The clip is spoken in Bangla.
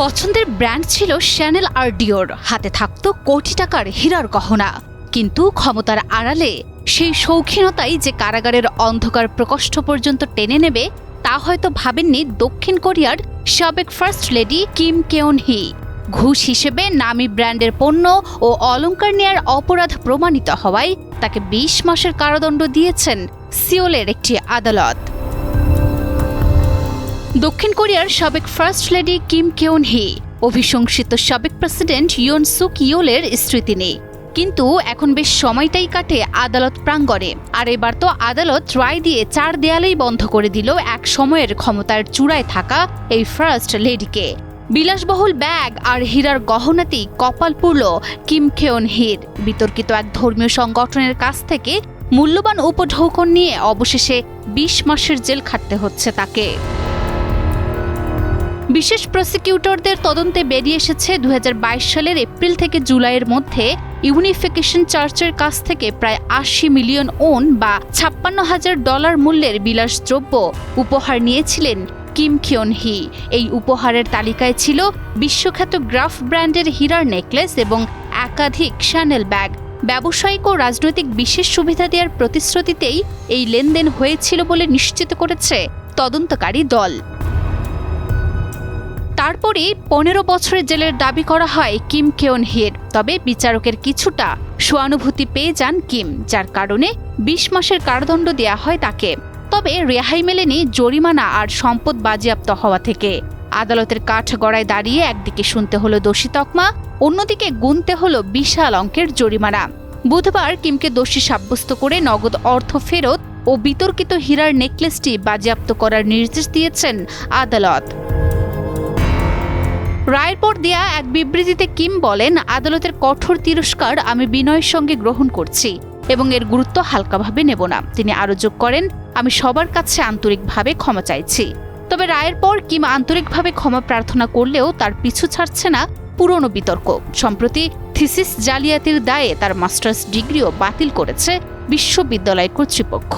পছন্দের ব্র্যান্ড ছিল শ্যানেল আর ডিওর, হাতে থাকতো কোটি টাকার হীরার গহনা। কিন্তু ক্ষমতার আড়ালে সেই শৌখিনতাই যে কারাগারের অন্ধকার প্রকোষ্ঠ পর্যন্ত টেনে নেবে তা হয়তো ভাবেননি দক্ষিণ কোরিয়ার সাবেক ফার্স্ট লেডি কিম কেওন হি। ঘুষ হিসেবে নামী ব্র্যান্ডের পণ্য ও অলংকার নেয়ার অপরাধ প্রমাণিত হওয়ায় তাকে ২০ মাসের কারাদণ্ড দিয়েছেন সিওলের একটি আদালত। দক্ষিণ কোরিয়ার সাবেক ফার্স্ট লেডি কিম কেওন হি অভিশংসিত সাবেক প্রেসিডেন্ট ইয়ন সুক ইয়োলের স্ত্রী তিনি। কিন্তু এখন বেশ সময়টাই কাটে আদালত প্রাঙ্গণে। আর এবার তো আদালত রায় দিয়ে ৪ দেয়ালেই বন্ধ করে দিল এক সময়ের ক্ষমতার চূড়ায় থাকা এই ফার্স্ট লেডিকে। বিলাসবহুল ব্যাগ আর হীরার গহনাতেই কপাল পুড়ল কিম কেওন হির। বিতর্কিত এক ধর্মীয় সংগঠনের কাছ থেকে মূল্যবান উপঢৌকন নিয়ে অবশেষে ২০ মাসের জেল খাটতে হচ্ছে তাকে। বিশেষ প্রসিকিউটরদের তদন্তে বেরিয়ে এসেছে ২০২২ সালের এপ্রিল থেকে জুলাইয়ের মধ্যে ইউনিফিকেশন চার্চের কাছ থেকে প্রায় ৮০ মিলিয়ন ওন বা $৫৬,০০০ মূল্যের বিলাসদ্রব্য উপহার নিয়েছিলেন কিম কেওন হি। এই উপহারের তালিকায় ছিল বিশ্বখ্যাত গ্রাফ ব্র্যান্ডের হীরার নেকলেস এবং একাধিক শ্যানেল ব্যাগ। ব্যবসায়িক ও রাজনৈতিক বিশেষ সুবিধা দেওয়ার প্রতিশ্রুতিতেই এই লেনদেন হয়েছিল বলে নিশ্চিত করেছে তদন্তকারী দল। তারপরে ১৫ বছরের জেলের দাবি করা হয় কিম কেওন হির। তবে বিচারকের কিছুটা সহানুভূতি পেয়ে যান কিম, যার কারণে ২০ মাসের কারাদণ্ড দেয়া হয় তাকে। তবে রেহাই মেলেনি জরিমানা আর সম্পদ বাজেয়াপ্ত হওয়া থেকে। আদালতের কাঠগড়ায় দাঁড়িয়ে একদিকে শুনতে হলো দোষী তকমা, অন্যদিকে গুনতে হলো বিশাল অঙ্কের জরিমানা। বুধবার কিমকে দোষী সাব্যস্ত করে নগদ অর্থ ফেরত ও বিতর্কিত হীরার নেকলেসটি বাজেয়াপ্ত করার নির্দেশ দিয়েছেন আদালত। রায়ের পর দেয়া এক বিবৃতিতে কিম বলেন, আদালতের কঠোর তিরস্কার আমি বিনয়ের সঙ্গে গ্রহণ করছি এবং এর গুরুত্ব হালকাভাবে নেব না। তিনি আরও যোগ করেন, আমি সবার কাছে আন্তরিকভাবে ক্ষমা চাইছি। তবে রায়ের পর কিম আন্তরিকভাবে ক্ষমা প্রার্থনা করলেও তার পিছু ছাড়ছে না পুরনো বিতর্ক। সম্প্রতি থিসিস জালিয়াতির দায়ে তার মাস্টার্স ডিগ্রিও বাতিল করেছে বিশ্ববিদ্যালয় কর্তৃপক্ষ।